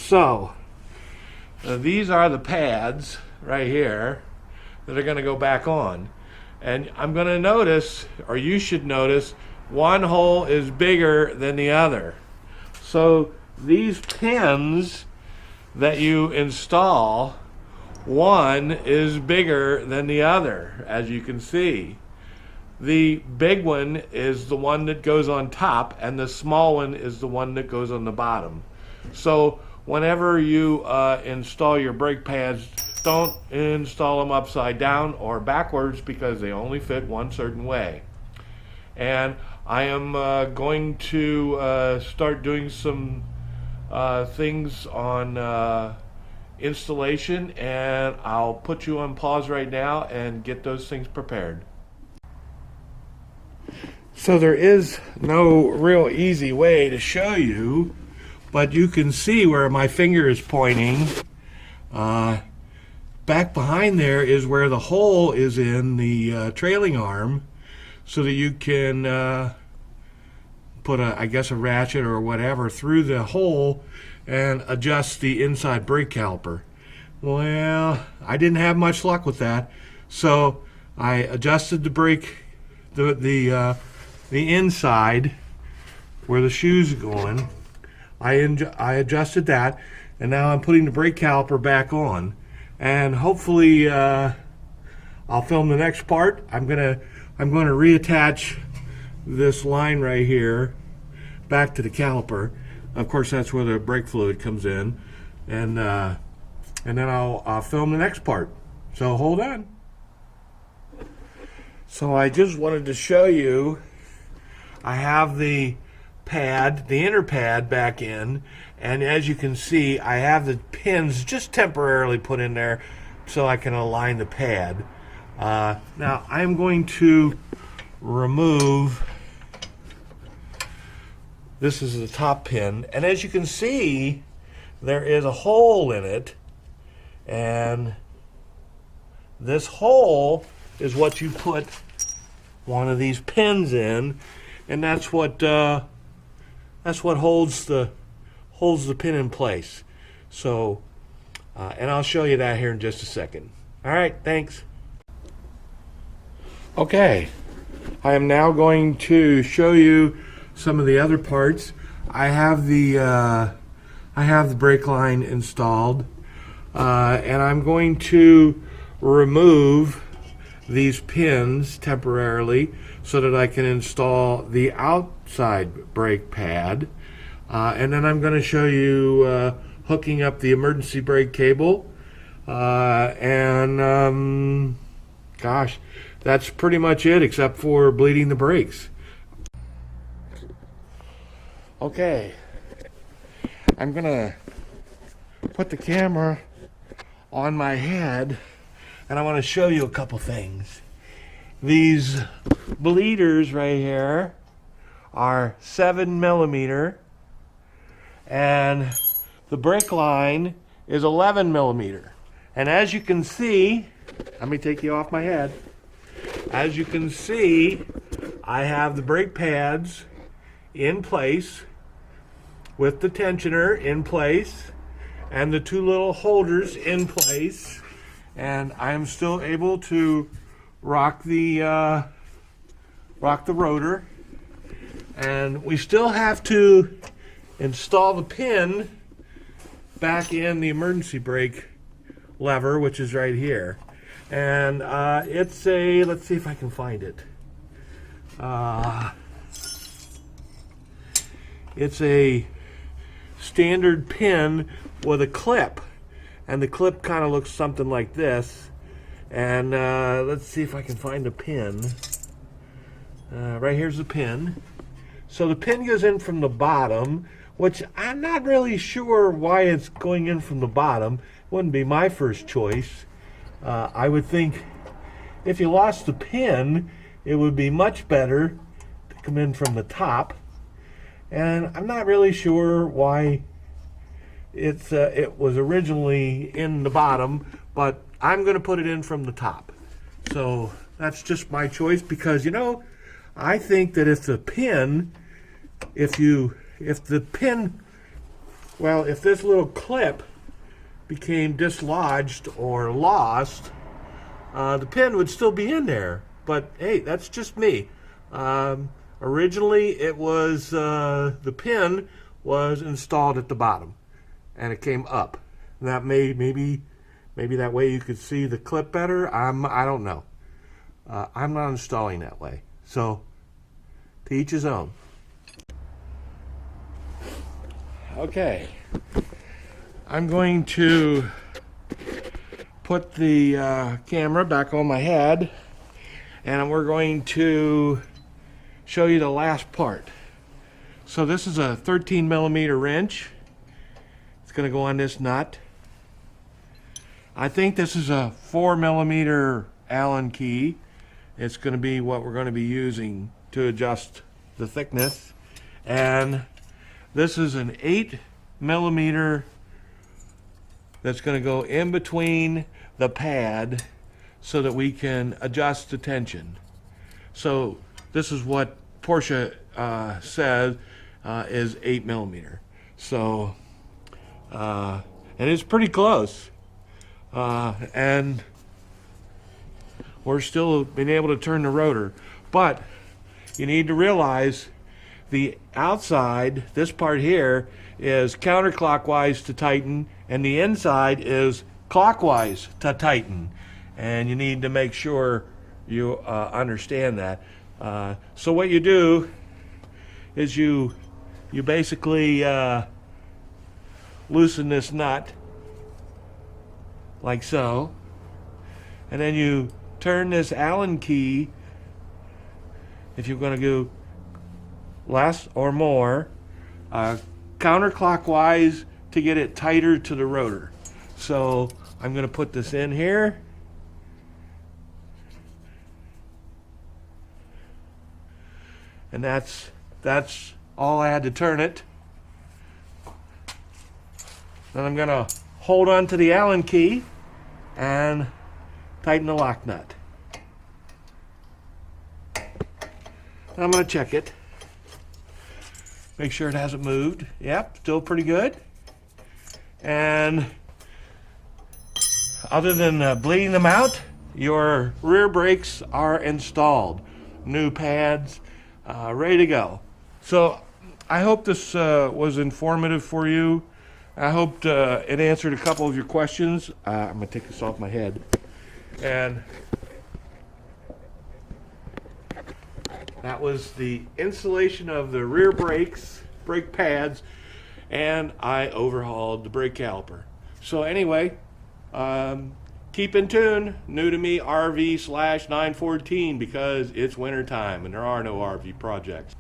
So these are the pads right here that are going to go back on. And I'm going to notice, or you should notice, one hole is bigger than the other. So these pins that you install, one is bigger than the other, as you can see. The big one is the one that goes on top, and the small one is the one that goes on the bottom. So whenever you install your brake pads, don't install them upside down or backwards, because they only fit one certain way. And I am going to start doing some things on installation, and I'll put you on pause right now and get those things prepared. So there is no real easy way to show you, but you can see where my finger is pointing. Back behind there is where the hole is in the trailing arm, so that you can put I guess a ratchet or whatever through the hole and adjust the inside brake caliper. Well, I didn't have much luck with that, so I adjusted the brake, the inside where the shoes are going. I adjusted that, and now I'm putting the brake caliper back on, and hopefully I'll film the next part. I'm going to reattach this line right here back to the caliper. Of course, that's where the brake fluid comes in, and then I'll film the next part. So hold on. So I just wanted to show you, I have the pad, the inner pad, back in, and as you can see, I have the pins just temporarily put in there so I can align the pad. Now I'm going to remove, this is the top pin, and as you can see, there is a hole in it, and this hole is what you put one of these pins in, and that's what holds the pin in place. So and I'll show you that here in just a second. All right, thanks. Okay, I am now going to show you some of the other parts. I have the brake line installed, and I'm going to remove these pins temporarily so that I can install the outside brake pad, and then I'm going to show you hooking up the emergency brake cable, and gosh, that's pretty much it, except for bleeding the brakes. Okay, I'm gonna put the camera on my head, and I want to show you a couple things. These bleeders right here are 7mm, and the brake line is 11mm. And as you can see, let me take you off my head. As you can see, I have the brake pads in place with the tensioner in place and the two little holders in place, and I am still able to rock the rotor, and we still have to install the pin back in the emergency brake lever, which is right here. And it's a, let's see if I can find it. It's a standard pin with a clip, and the clip kind of looks something like this. And let's see if I can find a pin. Right here's the pin. So the pin goes in from the bottom, which I'm not really sure why it's going in from the bottom. Wouldn't be my first choice. I would think if you lost the pin, it would be much better to come in from the top. And I'm not really sure why it was originally in the bottom, but I'm going to put it in from the top. So that's just my choice, because I think that if the pin Well, if this little clip became dislodged or lost, the pin would still be in there. But hey, that's just me. Originally, it was the pin was installed at the bottom, and it came up. And that maybe that way you could see the clip better. I don't know. I'm not installing that way. So, to each his own. Okay, I'm going to put the camera back on my head, and we're going to show you the last part. So this is a 13mm wrench. It's going to go on this nut. I think this is a 4mm Allen key. It's going to be what we're going to be using to adjust the thickness. And this is an 8mm that's going to go in between the pad so that we can adjust the tension. So this is what Porshce says is 8mm. So, and it's pretty close. And we're still being able to turn the rotor. But you need to realize the outside, this part here, is counterclockwise to tighten, and the inside is clockwise to tighten. And you need to make sure you understand that. So what you do is you basically loosen this nut like so, and then you turn this Allen key, if you're going to go less or more, counterclockwise to get it tighter to the rotor. So I'm going to put this in here. And that's all I had to turn it. Then I'm going to hold on to the Allen key and tighten the lock nut. And I'm going to check it. Make sure it hasn't moved. Yep, still pretty good. And other than bleeding them out, your rear brakes are installed. New pads, ready to go. So I hope this was informative for you. I hope it answered a couple of your questions. I'm going to take this off my head. And that was the installation of the rear brakes, brake pads, and I overhauled the brake caliper. So anyway, keep in tune. New to me, RV/914, because it's winter time and there are no RV projects.